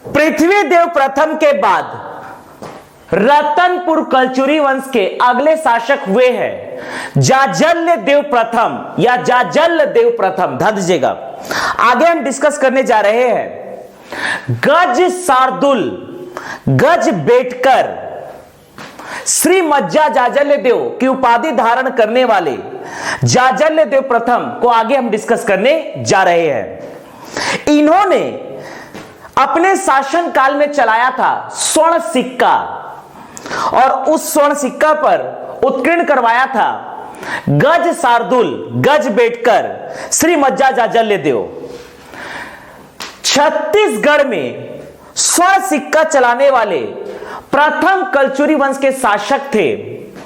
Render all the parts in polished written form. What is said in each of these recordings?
पृथ्वीदेव प्रथम के बाद रतनपुर कलचुरी वंश के अगले शासक हुए हैं जाजल्य देव प्रथम या जाजल्य देव प्रथम। ध्यान दीजिएगा, आगे हम डिस्कस करने जा रहे हैं गज शार्दुल गज बेटकर श्री मज्जा जाजल्य देव की उपाधि धारण करने वाले जाजल्य देव प्रथम को आगे हम डिस्कस करने जा रहे हैं। इन्होंने अपने शासन काल में चलाया था स्वर्ण सिक्का और उस स्वर्ण सिक्का पर उत्कीर्ण करवाया था गज शार्दुल गज बेटकर श्री मज्जा जाजल्य देव। छत्तीसगढ़ में स्वर्ण सिक्का चलाने वाले प्रथम कलचुरी वंश के शासक थे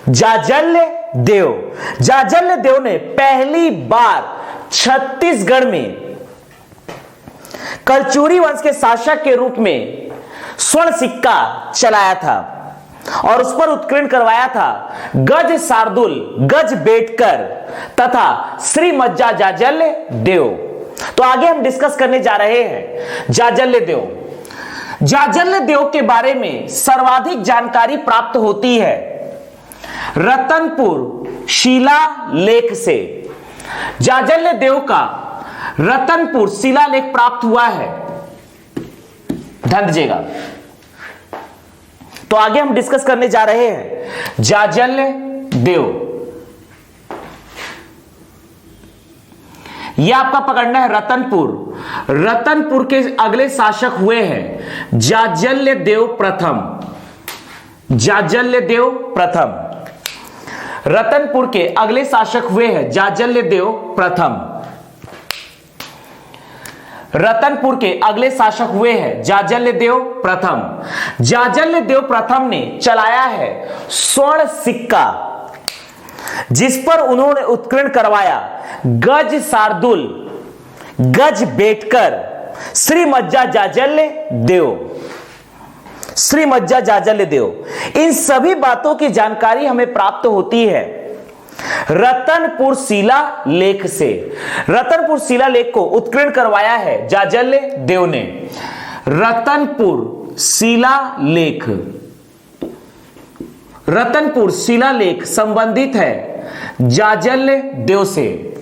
जाजल्य देव। जाजल्य देव ने पहली बार छत्तीसगढ़ में कलचुरी वंश के शासक के रूप में स्वर्ण सिक्का चलाया था और उस पर उत्कीर्ण करवाया था गज शार्दुल गज बेटकर तथा श्री मज्जा जाजल्य देव। तो आगे हम डिस्कस करने जा रहे हैं जाजल्य देव। जाजल्य देव के बारे में सर्वाधिक जानकारी प्राप्त होती है रतनपुर शिलालेख से। जाजल्य देव का रतनपुर शिलालेख प्राप्त हुआ है। ध्यान दीजिएगा, तो आगे हम डिस्कस करने जा रहे हैं जाजल्य देव। यह आपका पकड़ना है रतनपुर। रतनपुर के अगले शासक हुए हैं जाजल्य देव प्रथम। जाजल्य देव प्रथम रतनपुर के अगले शासक हुए हैं जाजल्य देव प्रथम। रतनपुर के अगले शासक हुए हैं जाजल्य देव प्रथम। जाजल्य देव प्रथम ने चलाया है स्वर्ण सिक्का जिस पर उन्होंने उत्कीर्ण करवाया गज शार्दुल गज बेटकर श्री मज्जा जाजल्य देव। श्री मज्जा जाजल्य देव, इन सभी बातों की जानकारी हमें प्राप्त होती है रतनपुर शिलालेख से। रतनपुर शिलालेख को उत्कीर्ण करवाया है जाजल्य देव ने। रतनपुर शिलालेख, रतनपुर शिलालेख संबंधित है जाजल्य देव से।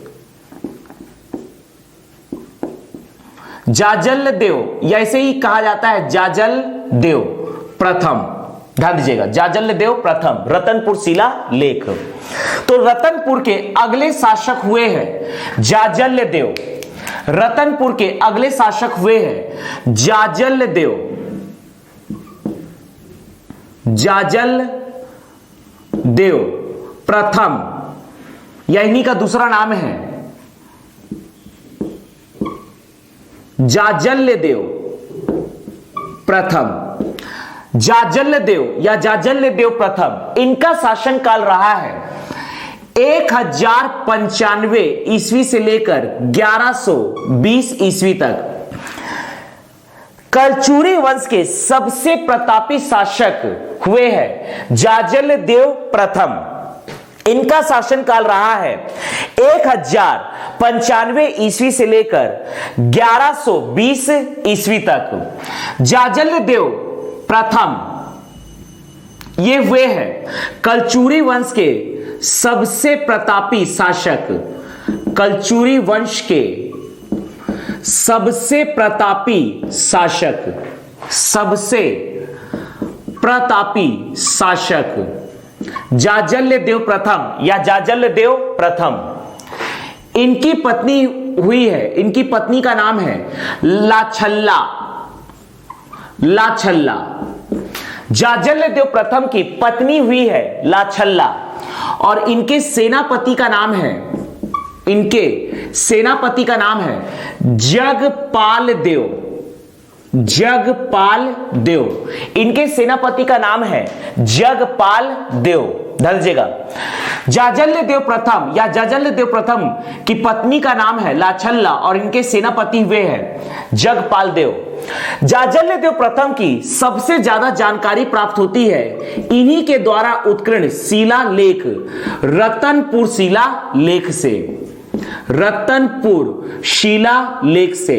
जाजल्य देव या ऐसे ही कहा जाता है जाजल्य देव प्रथम। ध्यान दीजिएगा, जाजल्य देव प्रथम रतनपुर शिलालेख। तो रतनपुर के अगले शासक हुए हैं जाजल्य देव। रतनपुर के अगले शासक हुए हैं जाजल्य देव। जाजल्य देव प्रथम या इन्हीं का दूसरा नाम है जाजल्य देव प्रथम। जाजल्य देव या जाजल्य देव प्रथम, इनका शासन काल रहा है 1095 ईस्वी से लेकर 1120 ईस्वी तक। कलचुरी वंश के सबसे प्रतापी शासक हुए हैं जाजल्य देव प्रथम। इनका शासन काल रहा है 1095 ईस्वी से लेकर 1120 ईस्वी तक। जाजल्य देव प्रथम ये हुए हैं कलचुरी वंश के सबसे प्रतापी शासक। कलचुरी वंश के सबसे प्रतापी शासक, सबसे प्रतापी शासक जाजल्य देव प्रथम या जाजल्य देव प्रथम। इनकी पत्नी हुई है, इनकी पत्नी का नाम है लाछल्ला। लाछल्ला, जाजल्य देव प्रथम की पत्नी हुई है लाछल्ला और इनके सेनापति का नाम है, इनके सेनापति का नाम है जगपाल देव। जगपाल देव, इनके सेनापति का नाम है जगपाल देव। ध्यान दीजिएगा, जाजल्य देव प्रथम या जाजल्य देव प्रथम की पत्नी का नाम है लाछल्ला और इनके सेनापति हुए हैं जगपाल देव। जाजल्य देव प्रथम की सबसे ज्यादा जानकारी प्राप्त होती है इन्हीं के द्वारा उत्कीर्ण शिलालेख रतनपुर शिलालेख से। रतनपुर शिला लेख से।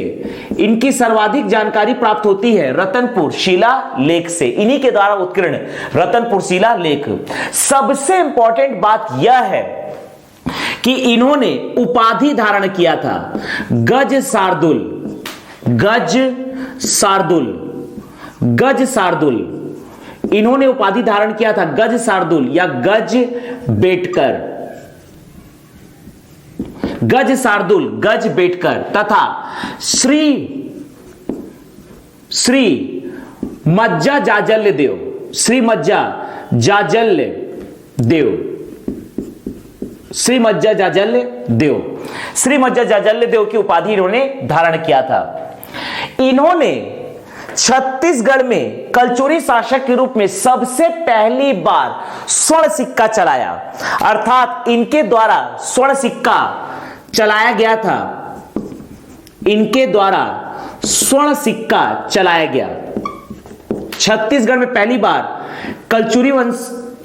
इनकी सर्वाधिक जानकारी प्राप्त होती है रतनपुर शिला लेख से, इन्हीं के द्वारा उत्कीर्ण रतनपुर शिला लेख। सबसे इंपॉर्टेंट बात यह है कि इन्होंने उपाधि धारण किया था गज शार्दुल। गज शार्दुल, गज शार्दुल, इन्होंने उपाधि धारण किया था गज शार्दुल या गज बेटकर। गज शार्दुल, गज बेटकर तथा श्री मज्जा जाजल्य देव, श्री मज्जा जाजल्य देव, श्री मज्जा जाजल्य देव, श्री मज्जा जाजल्य देव की उपाधि इन्होंने धारण किया था। इन्होंने छत्तीसगढ़ में कलचुरी शासक के रूप में सबसे पहली बार स्वर्ण सिक्का चलाया, अर्थात इनके द्वारा स्वर्ण सिक्का चलाया गया था। इनके द्वारा स्वर्ण सिक्का चलाया गया। छत्तीसगढ़ में पहली बार कलचुरी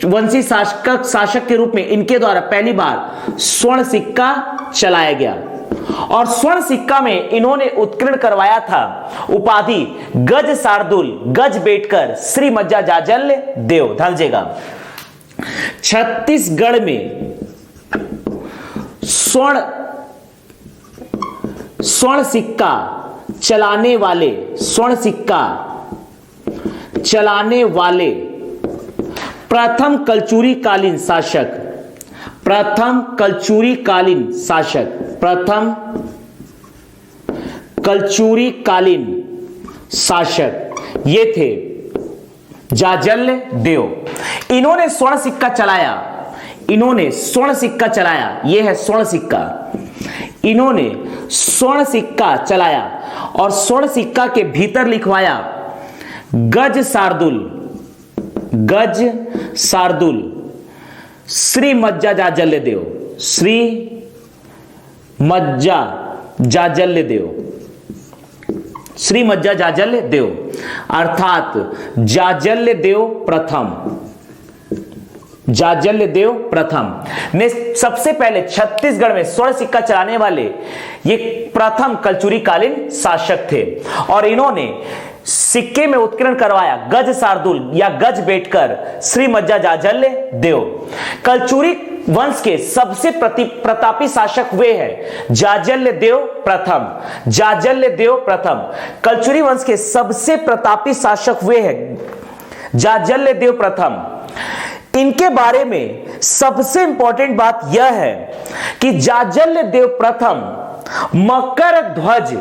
वंशी शासक के रूप में इनके द्वारा पहली बार स्वर्ण सिक्का चलाया गया और स्वर्ण सिक्का में इन्होंने उत्कीर्ण करवाया था उपाधि गज शार्दुल, गज बेटकर, श्री मज्जा जाजल्य देव। ध्यान दीजिएगा, छत्तीसगढ़ में स्वर्ण सिक्का चलाने वाले, स्वर्ण सिक्का चलाने वाले प्रथम कलचुरी कालीन शासक, प्रथम कलचुरी कालीन शासक, प्रथम कलचुरी कालीन शासक ये थे जाजल्य देव। इन्होंने स्वर्ण सिक्का चलाया, इन्होंने स्वर्ण सिक्का चलाया, यह है स्वर्ण सिक्का। इन्होंने स्वर्ण सिक्का चलाया और स्वर्ण सिक्का के भीतर लिखवाया गज शार्दुल, गज शार्दुल, श्री मज्जा जाजल्य देव, श्री मज्जा जाजल्य देव, श्री मज्जा जाजल्य देव अर्थात जाजल्य देव प्रथम, जाजल्य देव प्रथम ने सबसे पहले छत्तीसगढ़ में स्वर्ण सिक्का चलाने वाले ये प्रथम कलचुरी कालीन शासक थे और इन्होंने सिक्के में उत्कीर्ण करवाया गज शार्दुल या गज बेटकर, श्री मज्जा जाजल्य देव। कलचुरी वंश के सबसे प्रतापी शासक हुए हैं जाजल्य देव प्रथम, जाजल्य देव प्रथम। कलचुरी वंश के सबसे प्रतापी शासक हुए हैं जाजल्य देव प्रथम। इनके बारे में सबसे इंपॉर्टेंट बात यह है कि जाजल्य देव प्रथम मकर ध्वज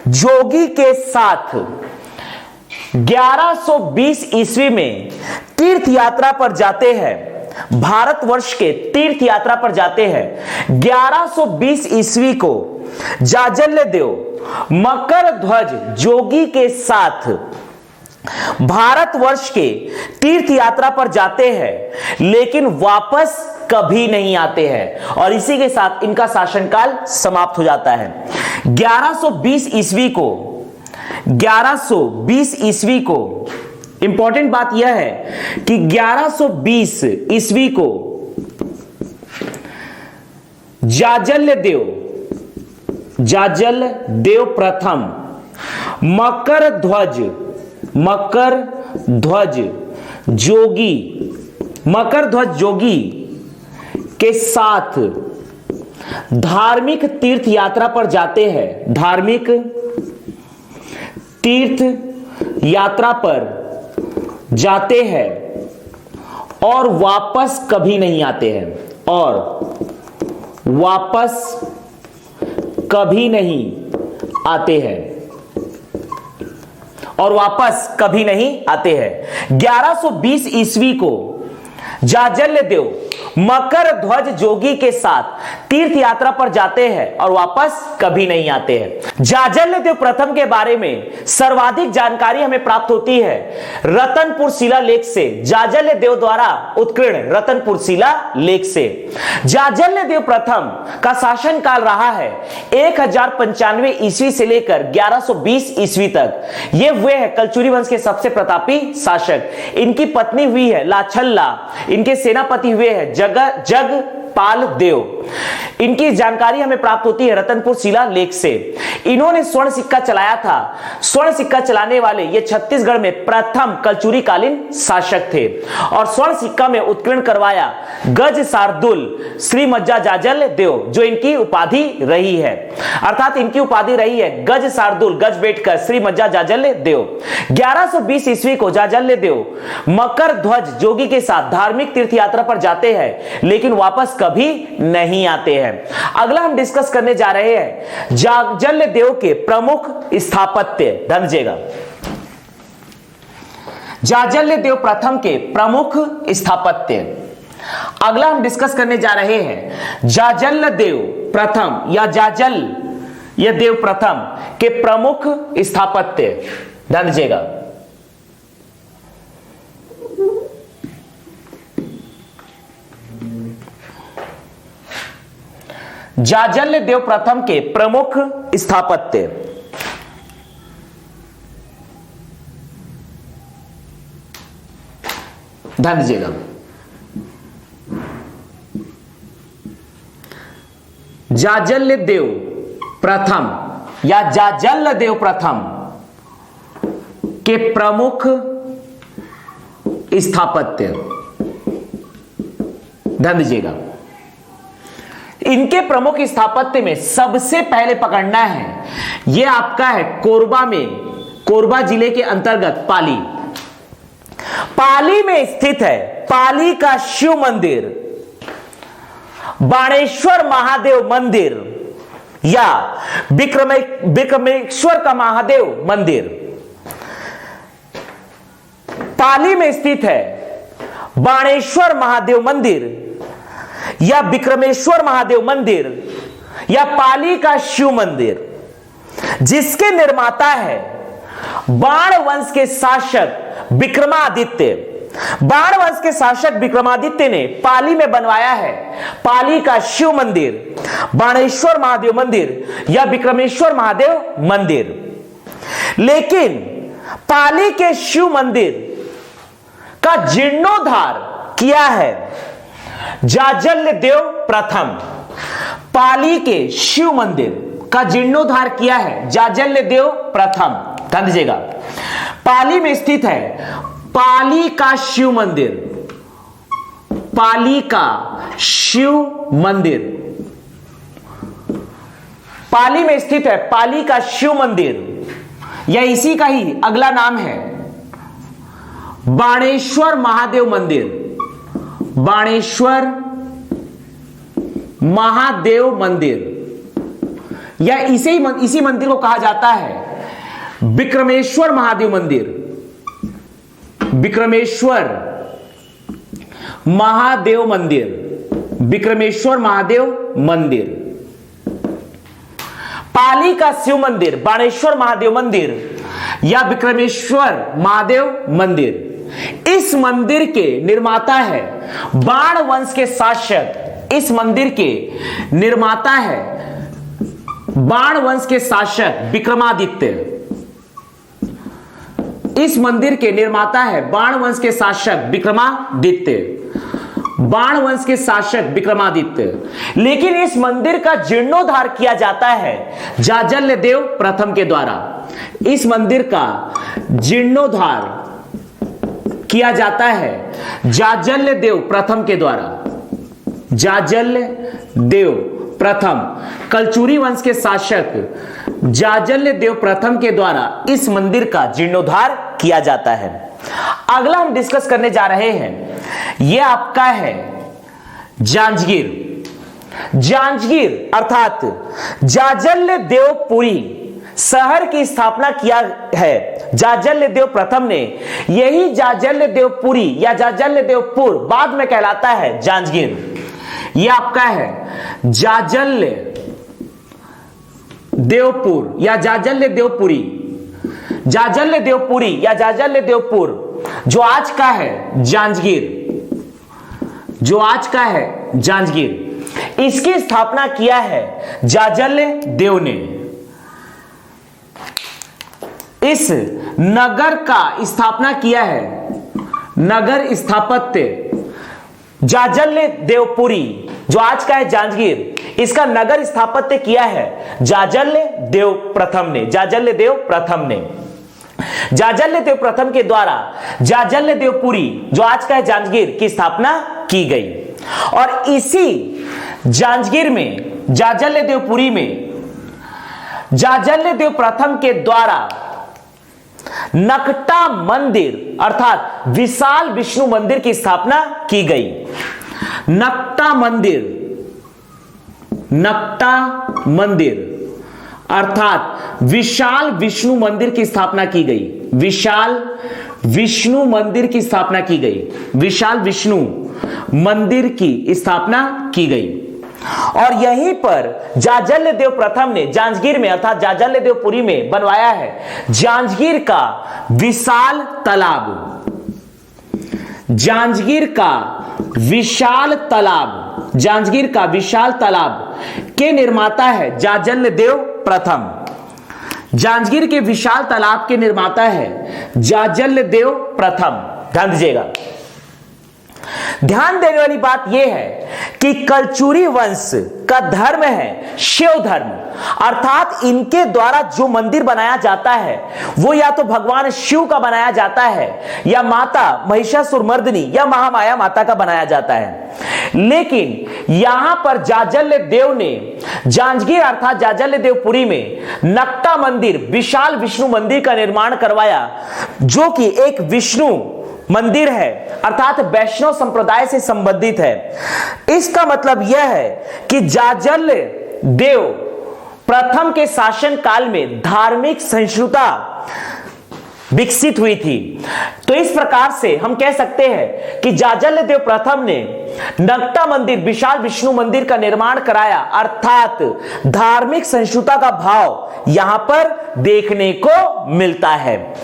जोगी के साथ 1120 ईस्वी में तीर्थ यात्रा पर जाते हैं, भारतवर्ष के तीर्थ यात्रा पर जाते हैं। 1120 ईस्वी को जाजल्य देव मकर ध्वज जोगी के साथ भारतवर्ष के तीर्थ यात्रा पर जाते हैं लेकिन वापस कभी नहीं आते हैं और इसी के साथ इनका शासनकाल समाप्त हो जाता है। 1120 ईस्वी को, 1120 ईस्वी को इंपॉर्टेंट बात यह है कि 1120 ईस्वी को जाजल्य देव प्रथम मकर ध्वज जोगी के साथ धार्मिक तीर्थ यात्रा पर जाते हैं, धार्मिक तीर्थ यात्रा पर जाते हैं और वापस कभी नहीं आते हैं, और वापस कभी नहीं आते हैं, और वापस कभी नहीं आते हैं। 1120 ईस्वी को जाजल्य देव मकर ध्वज जोगी के साथ तीर्थ यात्रा पर जाते हैं और वापस कभी नहीं आते हैं। जाजल्य देव प्रथम के बारे में सर्वाधिक जानकारी हमें प्राप्त होती है रतनपुर शिला लेख से, जाजल्य देव द्वारा उत्कीर्ण रतनपुर शिला लेख से। जाजल्य देव प्रथम का शासन काल रहा है 1095 ईस्वी से लेकर 1120 ईस्वी तक। ये हुए हैं कलचुरी वंश के सबसे प्रतापी शासक। इनकी पत्नी हुई है लाछल्ला, इनके सेनापति हुए हैं जगपाल देव। इनकी जानकारी हमें प्राप्त होती है रतनपुर शिला लेख से। इन्होंने स्वर्ण सिक्का चलाया था। स्वर्ण सिक्का चलाने वाले ये छत्तीसगढ़ में प्रथम कलचुरी कालीन शासक थे और स्वर्ण सिक्का में उत्कीर्ण करवाया गज शार्दुल श्री मज्जा जाजल देव, जो इनकी उपाधि रही है। अर्थात इनकी उपाधि रही है गज शार्दुल, गज बैठकर श्री मज्जा जाजल देव। 1120 ईस्वी को जाजल देव मकर ध्वज जोगी के साथ धार्मिक तीर्थ यात्रा पर जाते हैं, लेकिन वापस कभी नहीं आते हैं। अगला हम डिस्कस करने जा रहे हैं जाजल देव के प्रमुख स्थापत्य। ध्यान दीजिएगा, जाजल देव प्रथम के प्रमुख स्थापत्य। अगला हम डिस्कस करने जा रहे हैं जाजल देव प्रथम या जाजल या देव प्रथम के प्रमुख स्थापत्य। ध्यान दीजिएगा, जाजल देव प्रथम के प्रमुख स्थापत्य। ध्यान दीजिएगा, जाजल देव प्रथम या जाजल देव प्रथम के प्रमुख स्थापत्य। ध्यान दीजिएगा, इनके प्रमुख स्थापत्य में सबसे पहले पकड़ना है, यह आपका है कोरबा में, कोरबा जिले के अंतर्गत पाली, पाली में स्थित है पाली का शिव मंदिर, बाणेश्वर महादेव मंदिर या विक्रमेश्वर का महादेव मंदिर। पाली में स्थित है बाणेश्वर महादेव मंदिर या विक्रमेश्वर महादेव मंदिर या पाली का शिव मंदिर, जिसके निर्माता है बाण वंश के शासक विक्रमादित्य। बाण वंश के शासक विक्रमादित्य ने पाली में बनवाया है पाली का शिव मंदिर, बाणेश्वर महादेव मंदिर या विक्रमेश्वर महादेव मंदिर। लेकिन पाली के शिव मंदिर का जीर्णोद्धार किया है जाजल देव प्रथम। पाली के शिव मंदिर का जीर्णोद्धार किया है जाजल देव प्रथम। ध्यान दीजिएगा, पाली में स्थित है पाली का शिव मंदिर, पाली का शिव मंदिर, पाली में स्थित है पाली का शिव मंदिर या इसी का ही अगला नाम है बाणेश्वर महादेव मंदिर, बाणेश्वर महादेव मंदिर या इसी मंदिर को कहा जाता है विक्रमेश्वर महादेव मंदिर, विक्रमेश्वर महादेव मंदिर, विक्रमेश्वर महादेव मंदिर। पाली का शिव मंदिर, बाणेश्वर महादेव मंदिर या विक्रमेश्वर महादेव मंदिर, इस मंदिर के निर्माता है बाण वंश के शासक। इस मंदिर के निर्माता है बाण वंश के शासक विक्रमादित्य। इस मंदिर के निर्माता है बाण वंश के शासक विक्रमादित्य, बाण वंश के शासक विक्रमादित्य। लेकिन इस मंदिर का जीर्णोद्धार किया जाता है जाजल देव प्रथम के द्वारा। इस मंदिर का जीर्णोद्धार किया जाता है जाजल देव प्रथम के द्वारा। जाजल देव प्रथम कलचुरी वंश के शासक जाजल देव प्रथम के द्वारा इस मंदिर का जीर्णोद्धार किया जाता है। अगला हम डिस्कस करने जा रहे हैं, यह आपका है जांजगीर। जांजगीर अर्थात जाजल देवपुरी शहर की स्थापना किया है जाजल देव प्रथम ने। यही जाजल देवपुरी या जाजल देवपुर बाद में कहलाता है जांजगीर। यह आपका है जाजल देवपुर या जाजल देवपुरी, जाजल देवपुरी या जाजल देवपुर, जो आज का है जांजगीर, जो आज का है जांजगीर। इसकी स्थापना किया है जाजल देव ने। इस नगर का स्थापना किया है, नगर स्थापत्य जाजल देवपुरी, जो आज का है जांजगीर, इसका नगर स्थापत्य किया है जाजल्य देव प्रथम ने। जाजल्य देव प्रथम ने, जाजल्य देव प्रथम के द्वारा जाजल्य देवपुरी जो आज का है जांजगीर की स्थापना की गई। और इसी जांजगीर में, जाजल्य देवपुरी में जाजल्य देव प्रथम के द्वारा नकटा मंदिर अर्थात विशाल विष्णु मंदिर की स्थापना की गई। नकटा मंदिर, नकटा मंदिर अर्थात विशाल विष्णु मंदिर की स्थापना की गई। विशाल विष्णु मंदिर की स्थापना की गई। विशाल विष्णु मंदिर की स्थापना की गई। और यहीं पर जाजल्य देव प्रथम ने जांजगीर में अर्थात जाजल्य देवपुरी में बनवाया है जांजगीर का विशाल तालाब। जांजगीर का विशाल तालाब, जांजगीर का विशाल तालाब के निर्माता है जाजल्य देव प्रथम। जांजगीर के विशाल तालाब के निर्माता है जाजल्य देव प्रथम। ध्यान दीजिएगा। ध्यान देने वाली बात यह है कि कलचुरी वंश का धर्म है शिव धर्म, अर्थात इनके द्वारा जो मंदिर बनाया जाता है वो या तो भगवान शिव का बनाया जाता है या माता महिषासुरमर्दिनी या महामाया माता का बनाया जाता है। लेकिन यहां पर जाजल्य देव ने जांजगीर अर्थात जाजल्य देवपुरी में नकटा मंदिर, विशाल विष्णु मंदिर का निर्माण करवाया, जो कि एक विष्णु मंदिर है अर्थात वैष्णव संप्रदाय से संबंधित है। इसका मतलब यह है कि जाजल्य देव प्रथम के शासन काल में धार्मिक सहिष्णुता विकसित हुई थी। तो इस प्रकार से हम कह सकते हैं कि जाजल्य देव प्रथम ने नकटा मंदिर, विशाल विष्णु मंदिर का निर्माण कराया, अर्थात धार्मिक सहिष्णुता का भाव यहां पर देखने को मिलता है।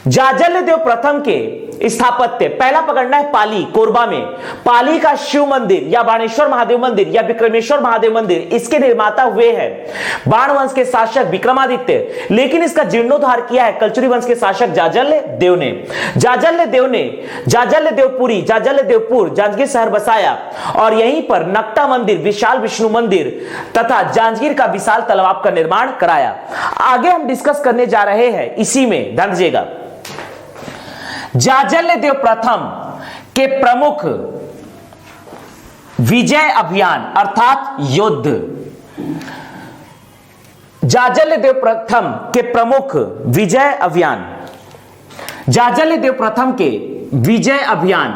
जाजल्य देव प्रथम के स्थापत्य पहला पकड़ना है पाली, कोरबा में पाली का शिव मंदिर या बाणेश्वर महादेव मंदिर या विक्रमेश्वर महादेव मंदिर, इसके निर्माता हुए हैं बाण वंश के शासक विक्रमादित्य, लेकिन इसका जीर्णोद्धार किया है कलचुरी वंश के शासक जाजल्य देव ने। जाजल्य देव ने जाजल्य देवपुरी, जाजल्य देवपुर जांजगीर शहर बसाया और यहीं पर नकटा मंदिर, विशाल विष्णु मंदिर तथा जांजगीर का विशाल तालाब का निर्माण कराया। आगे हम डिस्कस करने जा रहे हैं इसी में, ध्यान दीजिएगा। जाजल्य देव प्रथम के प्रमुख विजय अभियान अर्थात युद्ध, जाजल्य देव प्रथम के प्रमुख विजय अभियान, जाजल्य देव प्रथम के विजय अभियान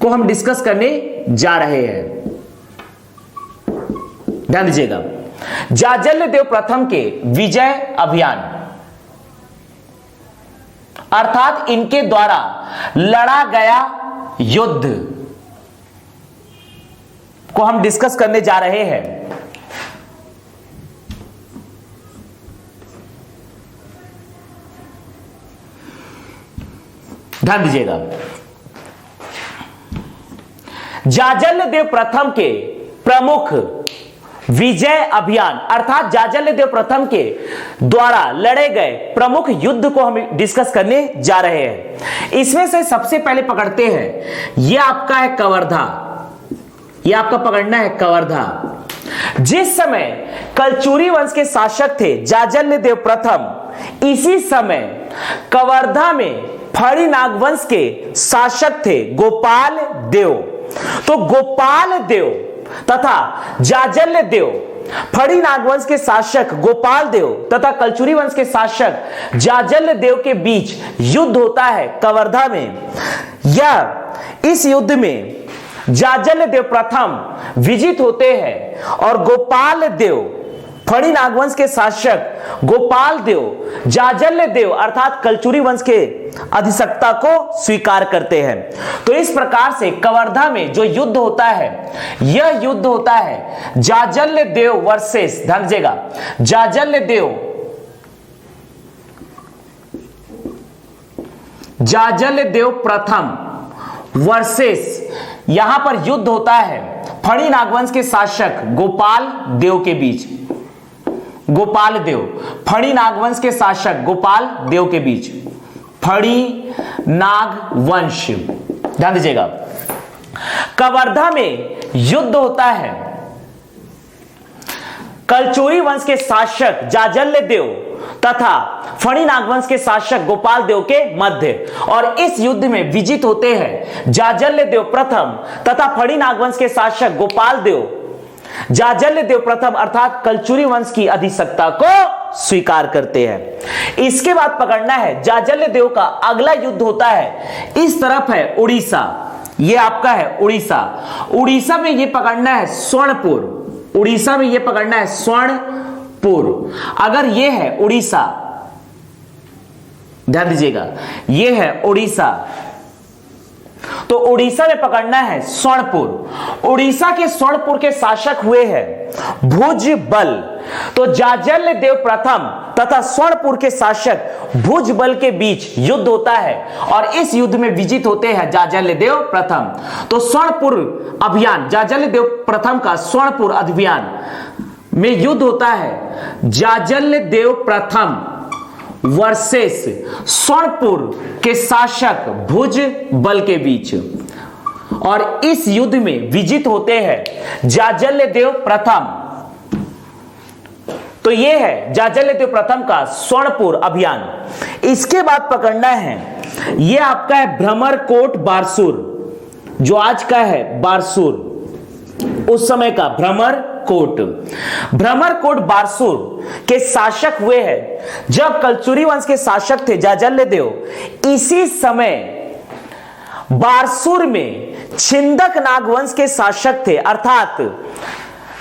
को हम डिस्कस करने जा रहे हैं। ध्यान दीजिएगा। जाजल्य देव प्रथम के विजय अभियान अर्थात इनके द्वारा लड़ा गया युद्ध को हम डिस्कस करने जा रहे हैं। ध्यान दीजिएगा। जाजल्य देव प्रथम के प्रमुख विजय अभियान अर्थात जाजल्य देव प्रथम के द्वारा लड़े गए प्रमुख युद्ध को हम डिस्कस करने जा रहे हैं। इसमें से सबसे पहले पकड़ते हैं, यह आपका है कवर्धा, यह आपका पकड़ना है कवर्धा। जिस समय कलचुरी वंश के शासक थे जाजल्य देव प्रथम, इसी समय कवर्धा में फड़ी नागवंश के शासक थे गोपाल देव। तो गोपाल देव तथा जाजल्य देव, फड़ी नागवंश के शासक गोपाल देव तथा कलचुरी वंश के शासक जाजल्य देव के बीच युद्ध होता है कवर्धा में। इस युद्ध में जाजल्य देव प्रथम विजित होते हैं और गोपाल देव, फड़ी नागवंश के शासक गोपाल देव जाजल्य देव अर्थात कलचुरी वंश के अधिसत्ता को स्वीकार करते हैं। तो इस प्रकार से कवर्धा में जो युद्ध होता है, यह युद्ध होता है जाजल्य देव वर्सेस, ध्यान दीजिएगा, जाजल्य देव प्रथम वर्सेस, यहां पर युद्ध होता है फड़ी नागवंश के शासक गोपाल देव के बीच। गोपाल देव, फड़ी नागवंश के शासक गोपाल देव के बीच, फड़ी नागवंश, ध्यान दीजिएगा। कवर्धा में युद्ध होता है कलचुरी वंश के शासक जाजल्य देव तथा फणी नागवंश के शासक गोपाल देव के मध्य, और इस युद्ध में विजित होते हैं जाजल्य देव प्रथम तथा फणी नागवंश के शासक गोपाल देव जाजल्य देव प्रथम अर्थात कलचुरी वंश की अधिसत्ता को स्वीकार करते हैं। इसके बाद पकड़ना है जाजल्य देव का अगला युद्ध होता है, इस तरफ है उड़ीसा, ये आपका है उड़ीसा। उड़ीसा में ये पकड़ना है स्वर्णपुर, उड़ीसा में ये पकड़ना है स्वर्णपुर। अगर ये है उड़ीसा, ध्यान दीजिएगा, ये है उड़ीसा, तो उड़ीसा में पकड़ना है स्वर्णपुर। उड़ीसा के स्वर्णपुर के शासक हुए हैं भुजबल। तो जाजल्य देव प्रथम तथा स्वर्णपुर के शासक भुजबल के बीच युद्ध होता है और इस युद्ध में विजित होते हैं जाजल्य देव प्रथम। तो स्वर्णपुर अभियान, जाजल्य देव प्रथम का स्वर्णपुर अभियान में युद्ध होता है जाजल्य देव प्रथम वर्सेस स्वर्णपुर के शासक भुजबल के बीच, और इस युद्ध में विजित होते हैं जाजल्य देव प्रथम। तो यह है जाजल्य देव प्रथम का स्वर्णपुर अभियान। इसके बाद पकड़ना है, यह आपका है भ्रमरकोट बारसूर, जो आज का है बारसूर, उस समय का भ्रमरकोट। भ्रमरकोट बारसूर के शासक हुए हैं जब कलचुरी वंश के शासक थे जाजल्य देव। इसी समय बारसूर में छिंदक नागवंश के शासक थे, अर्थात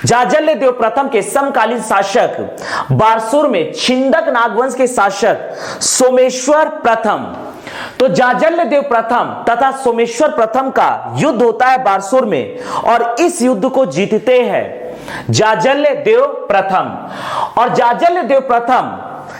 जाजल्य देव प्रथम के समकालीन शासक बारसूर में छिंदक नागवंश के शासक सोमेश्वर प्रथम। तो जाजल्य देव प्रथम तथा सोमेश्वर प्रथम का युद्ध होता है बारसूर में, और इस युद्ध को जीतते हैं जाजल्य देव प्रथम। और जाजल्य देव प्रथम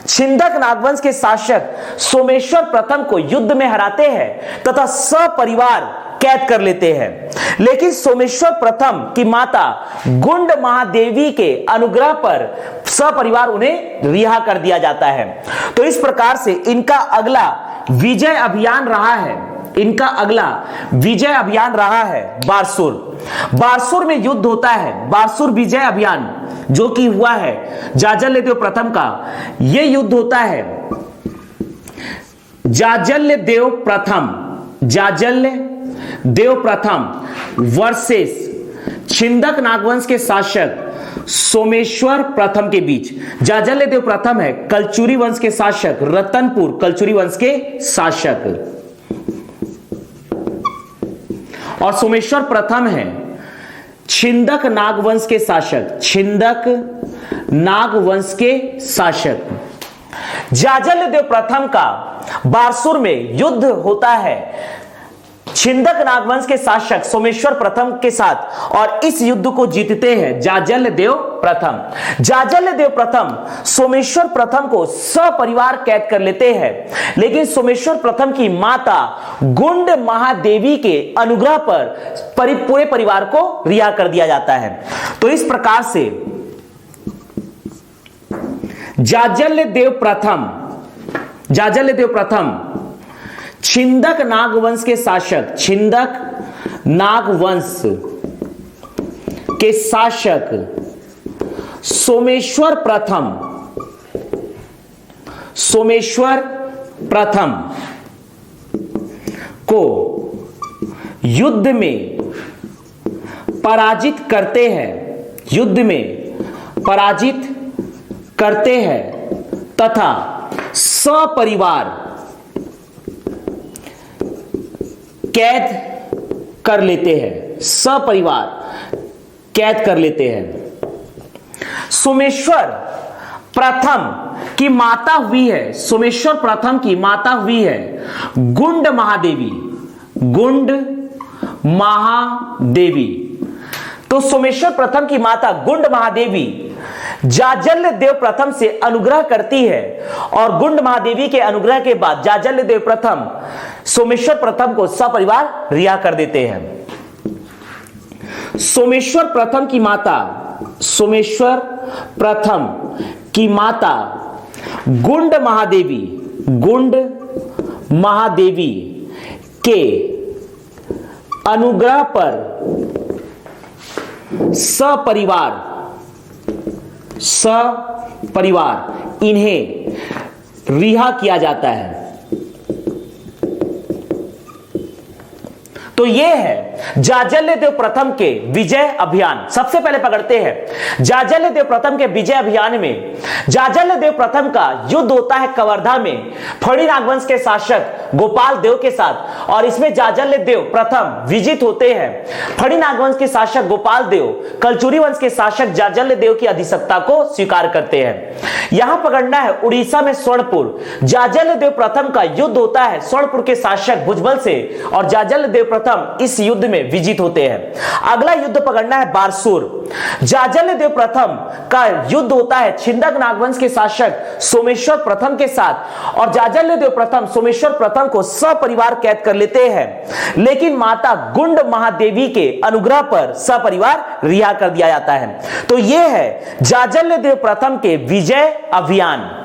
छिंदक नागवंश के शासक सोमेश्वर प्रथम को युद्ध में हराते हैं तथा सपरिवार कैद कर लेते हैं। लेकिन सोमेश्वर प्रथम की माता गुंड महादेवी के अनुग्रह पर सपरिवार उन्हें रिहा कर दिया जाता है। तो इस प्रकार से इनका अगला विजय अभियान रहा है, इनका अगला विजय अभियान रहा है बारसूर। बारसूर में युद्ध होता है, बारसूर विजय अभियान जो कि हुआ है जाजल्य देव प्रथम का। यह युद्ध होता है जाजल्य देव प्रथम, जाजल्य देव प्रथम वर्सेस छिंदक नागवंश के शासक सोमेश्वर प्रथम के बीच। जाजल्य देव प्रथम है कलचुरी वंश के शासक, रतनपुर कलचुरी वंश के शासक, और सोमेश्वर प्रथम है छिंदक नागवंश के शासक, छिंदक नागवंश के शासक। जाजल्य देव प्रथम का बारसूर में युद्ध होता है छिंदक नागवंश के शासक सोमेश्वर प्रथम के साथ, और इस युद्ध को जीतते हैं जाजल्य देव प्रथम। जाजल्य देव प्रथम सोमेश्वर प्रथम को सपरिवार कैद कर लेते हैं, लेकिन सोमेश्वर प्रथम की माता गुंड महादेवी के अनुग्रह पर पूरे परिवार को रिहा कर दिया जाता है। तो इस प्रकार से जाजल्य देव प्रथम छिंदक नागवंश के शासक, छिंदक नागवंश के शासक सोमेश्वर प्रथम को युद्ध में पराजित करते हैं, युद्ध में पराजित करते हैं तथा सपरिवार कैद कर लेते हैं, सपरिवार कैद कर लेते हैं। सोमेश्वर प्रथम की माता हुई है, सोमेश्वर प्रथम की माता हुई है गुंड महादेवी, गुंड महादेवी। तो सोमेश्वर प्रथम की माता गुंड महादेवी जाजल्य देव प्रथम से अनुग्रह करती है, और गुंड महादेवी के अनुग्रह के बाद जाजल्य देव प्रथम सोमेश्वर प्रथम को सपरिवार रिहा कर देते हैं। सोमेश्वर प्रथम की माता, सोमेश्वर प्रथम की माता गुंड महादेवी के अनुग्रह पर सपरिवार सपरिवार इन्हें रिहा किया जाता है। तो यह है जाजल्यदेव प्रथम के विजय अभियान। सबसे पहले पकड़ते हैं जाजल्यदेव प्रथम के विजय अभियान में जाजल्यदेव प्रथम का युद्ध होता है कवर्धा में फणी नागवंश के शासक गोपाल देव के साथ, और इसमें जाजल्यदेव प्रथम विजित होते हैं। फणी नागवंश के शासक गोपाल देव कलचुरी वंश के शासक जाजल्यदेव की अधिसत्ता को स्वीकार करते हैं। यहां पकड़ना है उड़ीसा में स्वर्णपुर। जाजल्यदेव प्रथम का युद्ध होता है स्वर्णपुर के शासक भुजबल से, और जाजल्यदेव प्रथम इस युद्ध में विजित होते हैं। अगला युद्ध पकड़ना है बारसूर। जाजल्यदेव प्रथम का युद्ध होता है छिंदक नागवंश के शासक सोमेश्वर प्रथम के साथ, और जाजल्यदेव प्रथम सोमेश्वर प्रथम को सपरिवार कैद कर लेते हैं, लेकिन माता गुंड महादेवी के अनुग्रह पर सपरिवार रिहा कर दिया जाता है। तो यह है जाजल्यदेव प्रथम के विजय अभियान।